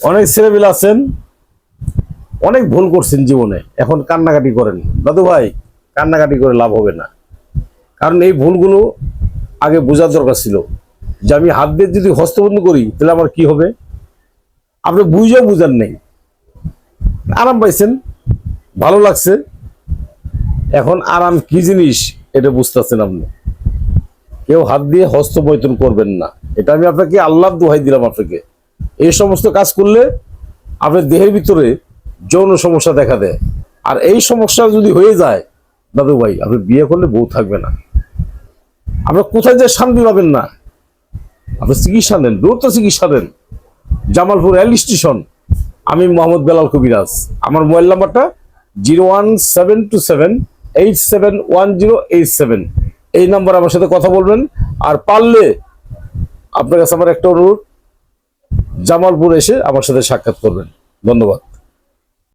অনেক ছেলেমেয়ে আছেন, অনেক ভুল করছেন জীবনে, এখন কান্নাকাটি করেন। দাদু ভাই, কান্নাকাটি করে লাভ হবে না। কারণ এই ভুলগুলো আগে বোঝার দরকার ছিল যে আমি হাত দিয়ে যদি হস্তবন্ধ করি তাহলে আমার কি হবে। আপনি বুঝার নেই, আরাম পাইছেন, ভালো লাগছে। এখন আরাম কি জিনিস এটা বুঝতেছেন আপনি। কেউ হাত দিয়ে হস্তমৈথুন করবেন না, এটা আমি আপনাকে আল্লাহর দোহাই দিলাম। আপনাকে এই সমস্ত কাজ করলে আপনার দেহের ভিতরে যৌন সমস্যা দেখা দেয়। আর এই সমস্যা যদি হয়ে যায় দাদু ভাই, আপনি বিয়ে করলে বউ থাকবে না। আপনার কোথায় যে শান্তি পাবেন না। আপনি চিকিৎসা দেন, দ্রুত চিকিৎসা দেন। জামালপুর রেল স্টেশন, আমি মোহাম্মদ বেলাল কবিরাজ। আমার মোবাইল নাম্বারটা 01727871087। এই নাম্বার আমার সাথে কথা বলবেন। আর পারলে আপনার কাছে আমার একটা অনুরোধ, জামালপুর এসে আমার সাথে সাক্ষাৎ করবেন। ধন্যবাদ।